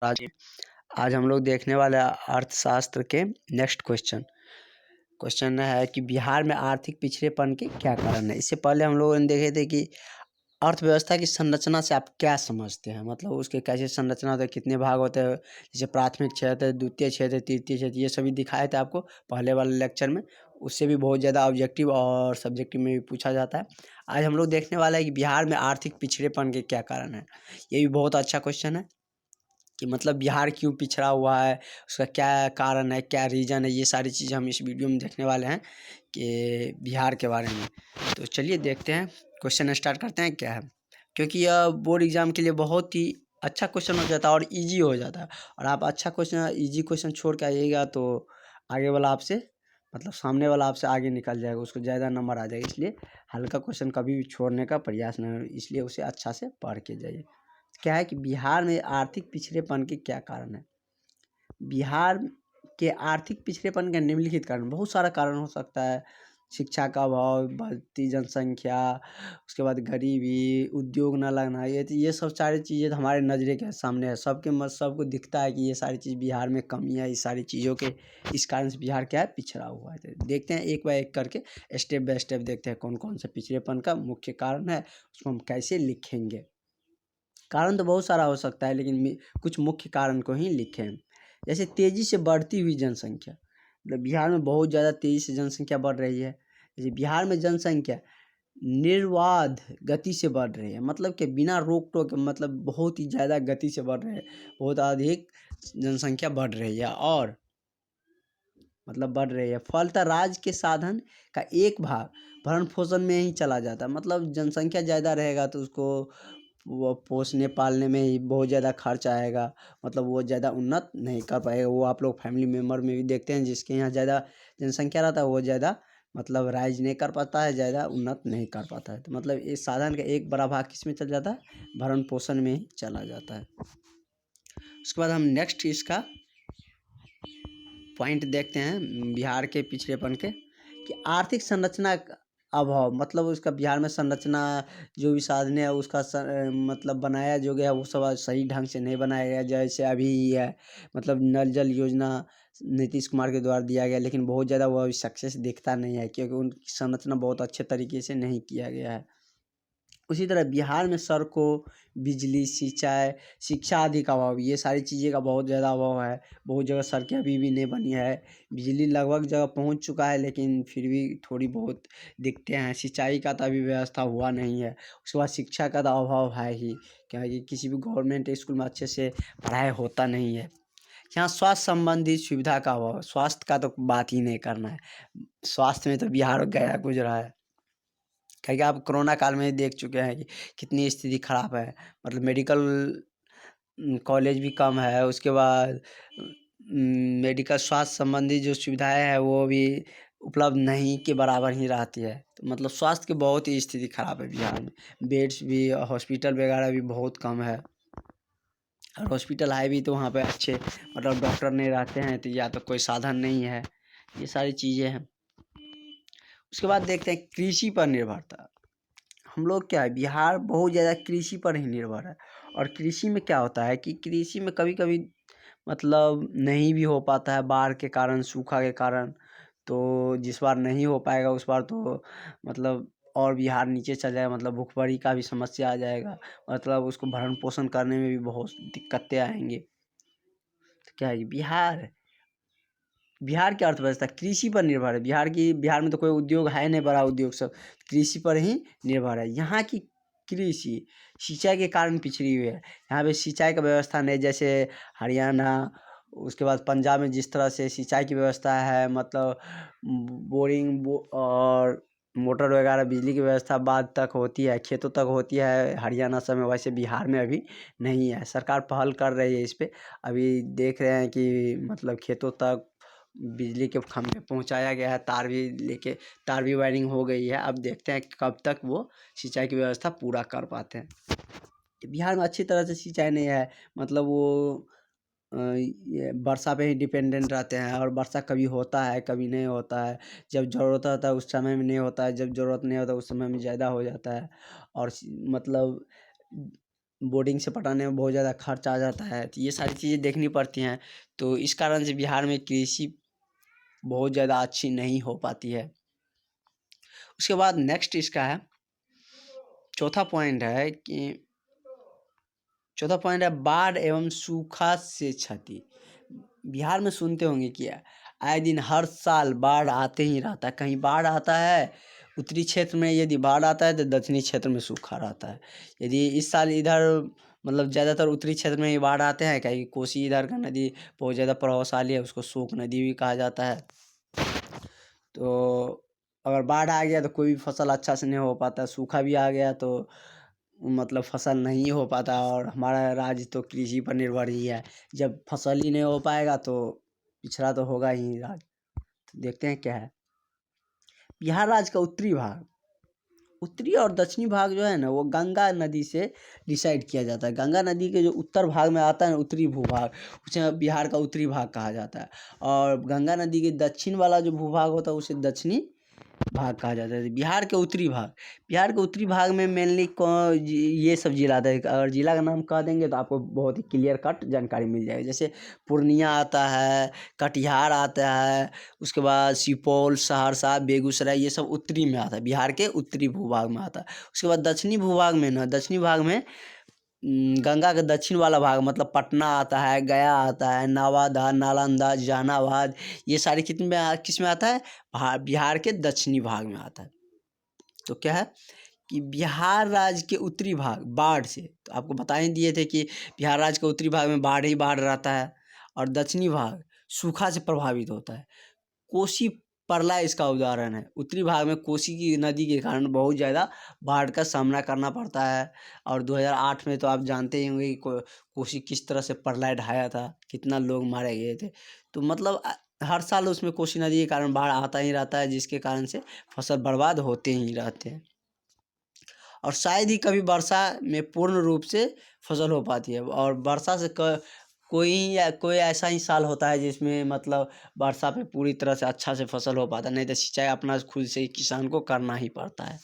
आज आज हम लोग देखने वाले हैं अर्थशास्त्र के नेक्स्ट क्वेश्चन है कि बिहार में आर्थिक पिछड़ेपन के क्या कारण है। इससे पहले हम लोगों ने देखे थे कि अर्थव्यवस्था की संरचना से आप क्या समझते हैं, मतलब उसके कैसे संरचना होता है, कितने भाग होते हैं, जैसे प्राथमिक क्षेत्र, द्वितीय क्षेत्र, तृतीय क्षेत्र, ये सभी दिखाए थे आपको पहले वाले लेक्चर में। उससे भी बहुत ज़्यादा ऑब्जेक्टिव और सब्जेक्टिव में भी पूछा जाता है। आज हम लोग देखने वाला है कि बिहार में आर्थिक पिछड़ेपन के क्या कारण है। ये भी बहुत अच्छा क्वेश्चन है कि मतलब बिहार क्यों पिछड़ा हुआ है, उसका क्या कारण है, क्या रीज़न है। ये सारी चीज़ें हम इस वीडियो में देखने वाले हैं कि बिहार के बारे में। तो चलिए देखते हैं, क्वेश्चन स्टार्ट करते हैं क्या है। क्योंकि यह बोर्ड एग्जाम के लिए बहुत ही अच्छा क्वेश्चन हो जाता है और इजी हो जाता है। और आप अच्छा क्वेश्चन, इजी क्वेश्चन छोड़ के आइएगा तो आगे वाला आपसे, मतलब सामने वाला आपसे आगे निकल जाएगा, उसको ज़्यादा नंबर आ जाएगा। इसलिए हल्का क्वेश्चन कभी भी छोड़ने का प्रयास नहीं, इसलिए उसे अच्छा से पढ़ के जाइए। क्या है कि बिहार में आर्थिक पिछड़ेपन के क्या कारण है। बिहार के आर्थिक पिछड़ेपन का निम्नलिखित कारण, बहुत सारा कारण हो सकता है। शिक्षा का अभाव, बढ़ती जनसंख्या, उसके बाद गरीबी, उद्योग न लगना, ये सब सारी चीज़ें हमारे नज़रे के सामने है। सबको दिखता है कि ये सारी चीज़ बिहार में कमी है। इस सारी चीज़ों के इस कारण से बिहार क्या है, पिछड़ा हुआ है। तो देखते हैं एक बाय एक करके, स्टेप बाय स्टेप देखते हैं कौन कौन से पिछड़ेपन का मुख्य कारण है, उसको हम कैसे लिखेंगे। कारण तो बहुत सारा हो सकता है, लेकिन कुछ मुख्य कारण को ही लिखें। जैसे तेज़ी से बढ़ती हुई जनसंख्या, मतलब बिहार में बहुत ज़्यादा तेज़ी से जनसंख्या बढ़ रही है। जैसे बिहार में जनसंख्या निर्बाध गति से बढ़ रही है, मतलब कि बिना रोक टोक, मतलब बहुत ही ज़्यादा गति से बढ़ रही है। बहुत अधिक जनसंख्या बढ़ रही है और मतलब बढ़ रही है। फलतः राज्य के साधन का एक भाग भरण पोषण में ही चला जाता है। मतलब जनसंख्या ज़्यादा रहेगा तो उसको वो पोसने पालने में ही बहुत ज़्यादा खर्च आएगा, मतलब वो ज़्यादा उन्नत नहीं कर पाएगा। वो आप लोग फैमिली मेम्बर में भी देखते हैं, जिसके यहाँ ज़्यादा जनसंख्या रहता है वो ज़्यादा मतलब राइज नहीं कर पाता है, ज़्यादा उन्नत नहीं कर पाता है। तो मतलब इस साधन का एक बड़ा भाग किस में चल जाता है, भरण पोषण में ही चला जाता है। उसके बाद हम नेक्स्ट इसका पॉइंट देखते हैं बिहार के पिछड़ेपन के, कि आर्थिक संरचना का अभाव, मतलब उसका बिहार में संरचना जो भी साधन है उसका मतलब बनाया जो गया वो सब सही ढंग से नहीं बनाया गया। जैसे अभी ही है, मतलब नल जल योजना नीतीश कुमार के द्वारा दिया गया, लेकिन बहुत ज़्यादा वो सक्सेस दिखता नहीं है, क्योंकि उनकी संरचना बहुत अच्छे तरीके से नहीं किया गया है। उसी तरह बिहार में सड़कों, बिजली, सिंचाई, शिक्षा आदि का अभाव, ये सारी चीज़ें का बहुत ज़्यादा अभाव है। बहुत जगह सड़कें अभी भी नहीं बनी है। बिजली लगभग जगह पहुंच चुका है, लेकिन फिर भी थोड़ी बहुत दिखते हैं। सिंचाई का तो अभी व्यवस्था हुआ नहीं है। उसके बाद शिक्षा का तो अभाव है ही, क्योंकि किसी भी गवर्नमेंट स्कूल में अच्छे से पढ़ाई होता नहीं है। यहाँ स्वास्थ्य संबंधी सुविधा का अभाव, स्वास्थ्य का तो बात ही नहीं करना है। स्वास्थ्य में तो बिहार गया गुजरा है। क्योंकि आप कोरोना काल में ही देख चुके हैं कि कितनी स्थिति खराब है। मतलब मेडिकल कॉलेज भी कम है। उसके बाद मेडिकल स्वास्थ्य संबंधी जो सुविधाएं हैं वो भी उपलब्ध नहीं के बराबर ही रहती है। तो मतलब स्वास्थ्य की बहुत ही स्थिति खराब है बिहार में। बेड्स भी, हॉस्पिटल वगैरह भी बहुत कम है। और हॉस्पिटल है भी तो वहाँ पे अच्छे मतलब डॉक्टर नहीं रहते हैं, तो या तो कोई साधन नहीं है। ये सारी चीज़ें हैं। उसके बाद देखते हैं कृषि पर निर्भरता। हम लोग क्या है, बिहार बहुत ज़्यादा कृषि पर ही निर्भर है। और कृषि में क्या होता है कि कृषि में कभी कभी मतलब नहीं भी हो पाता है, बाढ़ के कारण, सूखा के कारण। तो जिस बार नहीं हो पाएगा उस बार तो मतलब और बिहार नीचे चल जाएगा, मतलब भूखमरी का भी समस्या आ जाएगा। मतलब उसको भरण पोषण करने में भी बहुत दिक्कतें आएंगी। तो क्या है कि बिहार की अर्थव्यवस्था कृषि पर निर्भर है। बिहार में तो कोई उद्योग है नहीं, बड़ा उद्योग, सब कृषि पर ही निर्भर है। यहाँ की कृषि सिंचाई के कारण पिछड़ी हुई है। यहाँ पे सिंचाई का व्यवस्था नहीं, जैसे हरियाणा, उसके बाद पंजाब में जिस तरह से सिंचाई की व्यवस्था है, मतलब और मोटर वगैरह बिजली की व्यवस्था बाद तक होती है, खेतों तक होती है हरियाणा सब में, वैसे बिहार में अभी नहीं है। सरकार पहल कर रही है इस पर। अभी देख रहे हैं कि मतलब खेतों तक बिजली के खंभे पहुंचाया गया है, तार भी वायरिंग हो गई है। अब देखते हैं कब तक वो सिंचाई की व्यवस्था पूरा कर पाते हैं। बिहार में अच्छी तरह से सिंचाई नहीं है, मतलब वो ये वर्षा पे ही डिपेंडेंट रहते हैं। और वर्षा कभी होता है, कभी नहीं होता है। जब ज़रूरत होता है उस समय में नहीं होता है, जब ज़रूरत नहीं होता उस समय में ज़्यादा हो जाता है। और मतलब बोर्डिंग से पढ़ाने में बहुत ज़्यादा खर्च आ जाता है, तो ये सारी चीज़ें देखनी पड़ती हैं। तो इस कारण से बिहार में कृषि बहुत ज़्यादा अच्छी नहीं हो पाती है। उसके बाद नेक्स्ट इसका है, चौथा पॉइंट है बाढ़ एवं सूखा से क्षति। बिहार में सुनते होंगे कि आए दिन हर साल बाढ़ आते ही रहता है। कहीं बाढ़ आता है उत्तरी क्षेत्र में, यदि बाढ़ आता है तो दक्षिणी क्षेत्र में सूखा रहता है। यदि इस साल इधर मतलब ज़्यादातर उत्तरी क्षेत्र में ही बाढ़ आते हैं, कहीं कोसी इधर का नदी बहुत ज़्यादा प्रभावशाली है, उसको शोक नदी भी कहा जाता है। तो अगर बाढ़ आ गया तो कोई भी फसल अच्छा से नहीं हो पाता, सूखा भी आ गया तो मतलब फसल नहीं हो पाता। और हमारा राज्य तो कृषि पर निर्भर ही है। जब फसल ही नहीं हो पाएगा तो पिछड़ा तो होगा ही राज्य। तो देखते हैं क्या है। बिहार राज्य का उत्तरी भाग, उत्तरी और दक्षिणी भाग जो है ना, वो गंगा नदी से डिसाइड किया जाता है। गंगा नदी के जो उत्तर भाग में आता है ना, उत्तरी भूभाग, उसे बिहार का उत्तरी भाग कहा जाता है। और गंगा नदी के दक्षिण वाला जो भूभाग होता है उसे दक्षिणी भाग कहा जाता है। बिहार के उत्तरी भाग, बिहार के उत्तरी भाग में मेनली ये सब जिला आता है। अगर जिला का नाम कह देंगे तो आपको बहुत ही क्लियर कट जानकारी मिल जाएगी। जैसे पूर्णिया आता है, कटिहार आता है, उसके बाद सुपौल, सहरसा, बेगूसराय, ये सब उत्तरी में आता है, बिहार के उत्तरी भूभाग में आता है। उसके बाद दक्षिणी भूभाग में ना, दक्षिणी भाग में गंगा का दक्षिण वाला भाग मतलब पटना आता है, गया आता है, नवादा, नालंदा, जहानाबाद, ये सारी किस में आता है, बिहार के दक्षिणी भाग में आता है। तो क्या है कि बिहार राज्य के उत्तरी भाग बाढ़ से, तो आपको बता ही दिए थे कि बिहार राज्य के उत्तरी भाग में बाढ़ ही बाढ़ रहता है, और दक्षिणी भाग सूखा से प्रभावित होता है। कोसी प्रलय इसका उदाहरण है। उत्तरी भाग में कोसी की नदी के कारण बहुत ज़्यादा बाढ़ का सामना करना पड़ता है। और 2008 में तो आप जानते ही होंगे कि कोसी किस तरह से प्रलय ढाया था, कितना लोग मारे गए थे। तो मतलब हर साल उसमें कोसी नदी के कारण बाढ़ आता ही रहता है, जिसके कारण से फसल बर्बाद होते ही रहते हैं। और शायद ही कभी वर्षा में पूर्ण रूप से फसल हो पाती है। और वर्षा से कोई ऐसा ही साल होता है जिसमें मतलब वर्षा पे पूरी तरह से अच्छा से फसल हो पाता है, नहीं तो सिंचाई अपना खुद से ही किसान को करना ही पड़ता है।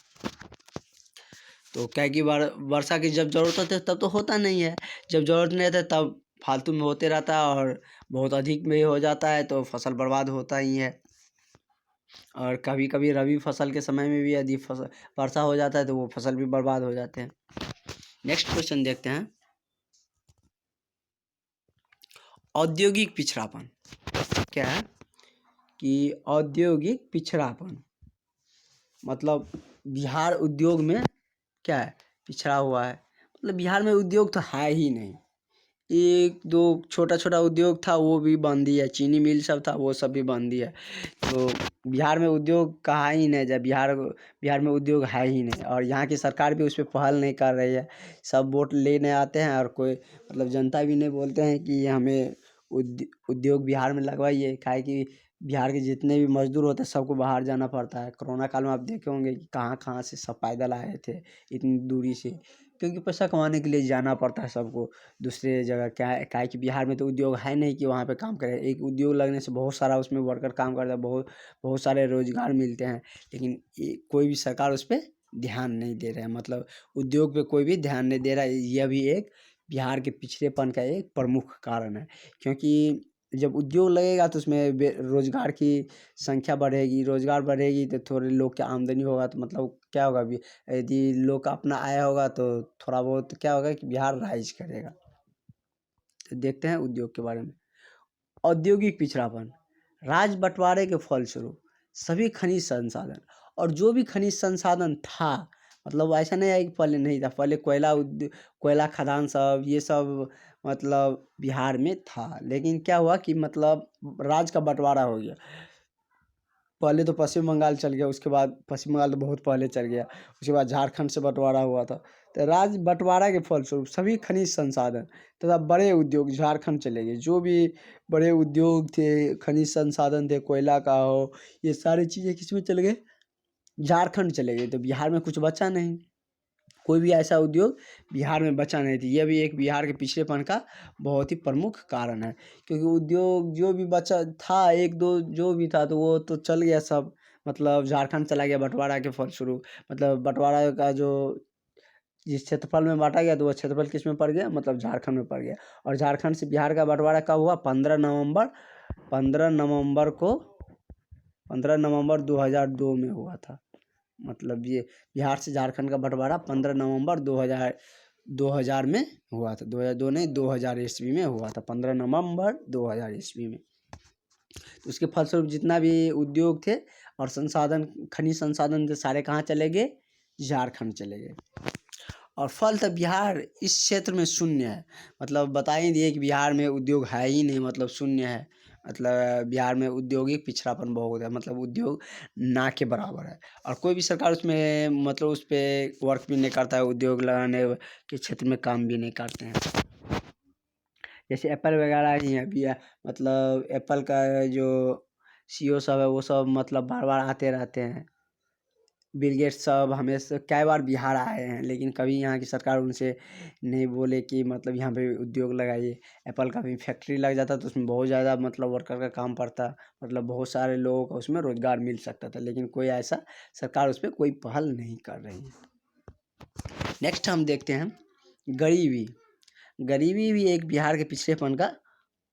तो क्या कि वर्षा की जब ज़रूरत होती है तब तो होता नहीं है, जब ज़रूरत नहीं रहता तब फालतू में होते रहता है, और बहुत अधिक में हो जाता है तो फसल बर्बाद होता ही है। और कभी कभी रबी फसल के समय में भी यदि वर्षा हो जाता है तो वो फसल भी बर्बाद हो जाते हैं। नेक्स्ट क्वेश्चन देखते हैं, औद्योगिक पिछड़ापन। क्या है कि औद्योगिक पिछड़ापन मतलब बिहार उद्योग में क्या है, पिछड़ा हुआ है। मतलब बिहार में उद्योग तो है ही नहीं। एक दो छोटा छोटा उद्योग था वो भी बंद ही है, चीनी मिल सब था वो सब भी बंद ही है। तो बिहार में उद्योग कहा ही नहीं जाए, बिहार में उद्योग है ही नहीं। और यहाँ की सरकार भी उस पर पहल नहीं कर रही है। सब वोट लेने आते हैं और कोई मतलब जनता भी नहीं बोलते हैं कि हमें उद्योग बिहार में लगवाइए। काहे कि बिहार के जितने भी मजदूर होते हैं सबको बाहर जाना पड़ता है। कोरोना काल में आप देखे होंगे कि कहाँ कहाँ से सब पैदल आए थे इतनी दूरी से, क्योंकि पैसा कमाने के लिए जाना पड़ता है सबको दूसरे जगह। क्या है, काहे कि बिहार में तो उद्योग है नहीं कि वहाँ पे काम करे। एक उद्योग लगने से बहुत सारा उसमें वर्कर काम करता है, बहुत बहुत सारे रोजगार मिलते हैं। लेकिन कोई भी सरकार उस पर ध्यान नहीं दे रहा है, मतलब उद्योग पे कोई भी ध्यान नहीं दे रहा है। यह भी एक बिहार के पिछड़ेपन का एक प्रमुख कारण है। क्योंकि जब उद्योग लगेगा तो उसमें रोजगार की संख्या बढ़ेगी, रोजगार बढ़ेगी तो थोड़े लोग की आमदनी होगा, तो मतलब क्या होगा, यदि लोग का अपना आय होगा तो थोड़ा बहुत क्या होगा कि बिहार राइज करेगा। तो देखते हैं उद्योग के बारे में। औद्योगिक पिछड़ापन, राज्य बंटवारे के फलस्वरूप सभी खनिज संसाधन, और जो भी खनिज संसाधन था, मतलब ऐसा नहीं है कि पहले नहीं था, पहले कोयला खदान सब ये सब मतलब बिहार में था। लेकिन क्या हुआ कि मतलब राज्य का बंटवारा हो गया। पहले तो पश्चिम बंगाल चल गया, उसके बाद पश्चिम बंगाल तो बहुत पहले चल गया, उसके बाद झारखंड से बंटवारा हुआ था। तो राज्य बंटवारा के फलस्वरूप सभी खनिज संसाधन तथा बड़े उद्योग झारखंड चले गए। जो भी बड़े उद्योग थे, खनिज संसाधन थे, कोयला का हो, ये सारी चीज़ें किस में चले गए, झारखंड चले गए। तो बिहार में कुछ बचा नहीं, कोई भी ऐसा उद्योग बिहार में बचा नहीं थी। यह भी एक बिहार के पिछड़ेपन का बहुत ही प्रमुख कारण है। क्योंकि उद्योग जो भी बचा था, एक दो जो भी था, तो वो तो चल गया सब, मतलब झारखंड चला गया बंटवारा के फलस्वरूप। मतलब बंटवारा का जो जिस क्षेत्रफल में बांटा गया तो वह क्षेत्रफल किस में पड़ गया, मतलब झारखंड में पड़ गया। और झारखंड से बिहार का बंटवारा कब हुआ, 15 नवंबर 2002 में हुआ था। मतलब ये बिहार से झारखंड का बंटवारा 15 नवंबर 2000 में हुआ था। 2002 नहीं, 2000 ईस्वी में हुआ था, 15 नवंबर 2000 ईस्वी में। तो उसके फलस्वरूप जितना भी उद्योग थे और संसाधन, खनिज संसाधन थे, सारे कहाँ चले गए, झारखंड चले गए। और फलतः बिहार इस क्षेत्र में शून्य है। मतलब बता ही दिए कि बिहार में उद्योग है ही नहीं, मतलब शून्य है। मतलब बिहार में औद्योगिक पिछड़ापन बहुत है, मतलब उद्योग ना के बराबर है। और कोई भी सरकार उसमें मतलब उस पर वर्क भी नहीं करता है, उद्योग लगाने के क्षेत्र में काम भी नहीं करते हैं। जैसे एप्पल वगैरह ही है भी है, मतलब एप्पल का जो CEO सब है वो सब मतलब बार बार आते रहते हैं। बिल गेट्स सब हमेशा कई बार बिहार आए हैं, लेकिन कभी यहाँ की सरकार उनसे नहीं बोले कि मतलब यहाँ पे उद्योग लगाइए। एप्पल का भी फैक्ट्री लग जाता तो उसमें बहुत ज़्यादा मतलब वर्कर का काम पड़ता, मतलब बहुत सारे लोगों को उसमें रोज़गार मिल सकता था, लेकिन कोई ऐसा सरकार उस पर कोई पहल नहीं कर रही है। नेक्स्ट हम देखते हैं गरीबी। गरीबी भी एक बिहार के पिछड़ेपन का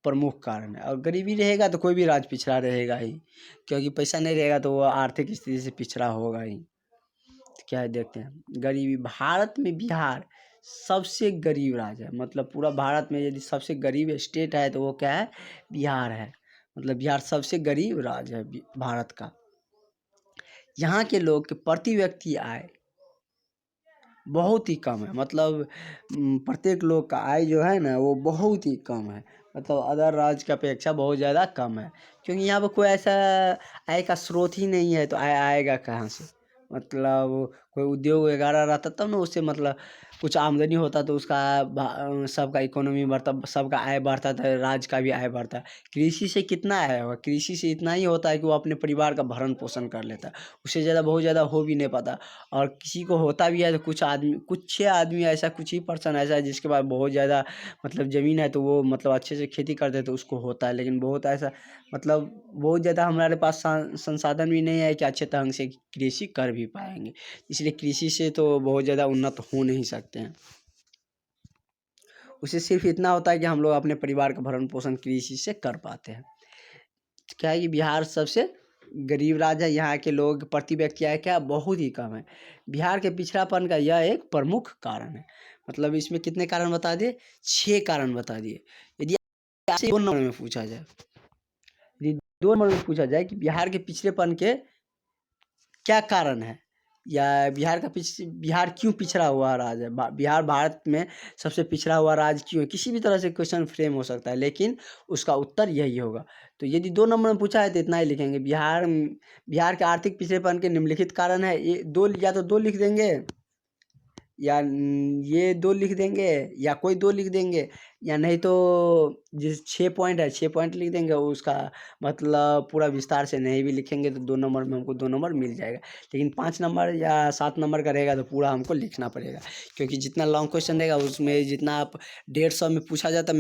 प्रमुख कारण है। और गरीबी रहेगा तो कोई भी राज्य पिछड़ा रहेगा ही, क्योंकि पैसा नहीं रहेगा तो वो आर्थिक स्थिति से पिछड़ा होगा ही। तो क्या है देखते हैं, गरीबी। भारत में बिहार सबसे गरीब राज्य है। मतलब पूरा भारत में यदि सबसे गरीब स्टेट है तो वो क्या है, बिहार है। मतलब बिहार सबसे गरीब राज्य है भारत का। यहाँ के लोग के प्रति व्यक्ति आय बहुत ही कम है। मतलब प्रत्येक लोग का आय जो है ना वो बहुत ही कम है, मतलब अदर राज्य की अपेक्षा बहुत ज़्यादा कम है। क्योंकि यहाँ पर कोई ऐसा आय का स्रोत ही नहीं है, तो आय आएगा कहाँ से। मतलब कोई उद्योग वगैरह रहता तब ना उससे मतलब कुछ आमदनी होता तो उसका सबका इकोनॉमी बढ़ता, सबका आय बढ़ता था, राज्य का भी आय बढ़ता। कृषि से कितना आय होगा, कृषि से इतना ही होता है कि वो अपने परिवार का भरण पोषण कर लेता है, उससे ज़्यादा बहुत ज़्यादा हो भी नहीं पाता। और किसी को होता भी है तो कुछ 6 आदमी ऐसा, कुछ ही पर्सन ऐसा है जिसके पास बहुत ज़्यादा मतलब ज़मीन है, तो वो मतलब अच्छे से खेती करते हैं तो उसको होता है। लेकिन बहुत ऐसा मतलब बहुत ज़्यादा हमारे पास संसाधन भी नहीं है कि अच्छे ढंग से कृषि कर भी पाएंगे, इसलिए कृषि से तो बहुत ज़्यादा उन्नत हो नहीं सकते हैं। उसे सिर्फ इतना होता है कि हम लोग अपने परिवार का भरण पोषण कृषि से कर पाते हैं। क्या है कि बिहार सबसे गरीब राज्य है। यहाँ के लोग प्रति व्यक्ति आय क्या बहुत ही कम है। बिहार के पिछड़ापन का यह एक प्रमुख कारण है। मतलब इसमें कितने कारण बता दिए, 6 कारण बता दिए। यदि आपसे 2 नंबर में पूछा जाए, यदि 2 नंबर में पूछा जाए कि बिहार के पिछड़ेपन के क्या कारण है, या बिहार क्यों पिछड़ा हुआ राज्य है, बिहार भारत में सबसे पिछड़ा हुआ राज्य क्यों है, किसी भी तरह से क्वेश्चन फ्रेम हो सकता है, लेकिन उसका उत्तर यही होगा। तो यदि 2 नंबर में पूछा है तो इतना ही लिखेंगे, बिहार के आर्थिक पिछड़ेपन के निम्नलिखित कारण है। ये 2 या तो 2 लिख देंगे, या ये 2 लिख देंगे, या कोई 2 लिख देंगे, या नहीं तो जिस 6 पॉइंट है 6 पॉइंट लिख देंगे। उसका मतलब पूरा विस्तार से नहीं भी लिखेंगे तो 2 नंबर में हमको 2 नंबर मिल जाएगा। लेकिन 5 नंबर या 7 नंबर का रहेगा तो पूरा हमको लिखना पड़ेगा, क्योंकि जितना लॉन्ग क्वेश्चन रहेगा उसमें जितना आप 150 में पूछा जाता है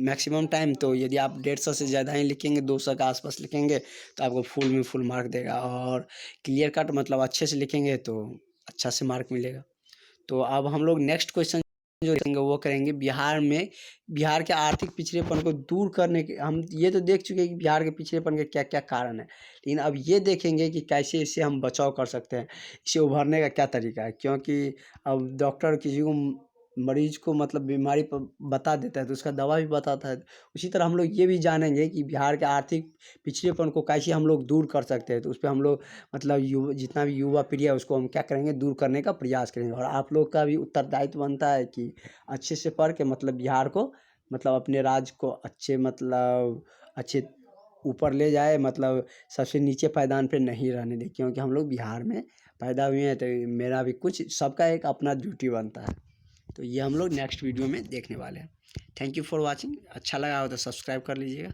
मैक्सिमम टाइम, तो यदि आप 150 से ज़्यादा ही लिखेंगे, 200 के आसपास लिखेंगे तो आपको फुल में फुल मार्क देगा। और क्लियर कट मतलब अच्छे से लिखेंगे तो अच्छा से मार्क मिलेगा। तो अब हम लोग नेक्स्ट क्वेश्चन जो करेंगे वो करेंगे बिहार के आर्थिक पिछड़ेपन को दूर करने के। हम ये तो देख चुके हैं कि बिहार के पिछड़ेपन के क्या क्या कारण है, लेकिन अब ये देखेंगे कि कैसे इससे हम बचाव कर सकते हैं, इससे उभरने का क्या तरीका है। क्योंकि अब डॉक्टर किसी को मरीज को मतलब बीमारी पर बता देता है तो उसका दवा भी बताता है। उसी तरह हम लोग ये भी जानेंगे कि बिहार के आर्थिक पिछड़ेपन को कैसे हम लोग दूर कर सकते हैं। तो उस पर हम लोग मतलब जितना भी युवा पीढ़ी है उसको हम क्या करेंगे, दूर करने का प्रयास करेंगे। और आप लोग का भी उत्तरदायित्व बनता है कि अच्छे से पढ़ के मतलब बिहार को मतलब अपने राज्य को अच्छे ऊपर ले जाए, मतलब सबसे नीचे पायदान पे नहीं रहने दे। क्योंकि हम लोग बिहार में पैदा हुए हैं तो मेरा भी कुछ सबका एक अपना ड्यूटी बनता है। तो ये हम लोग नेक्स्ट वीडियो में देखने वाले हैं। Thank you for watching. अच्छा लगा हो तो सब्सक्राइब कर लीजिएगा।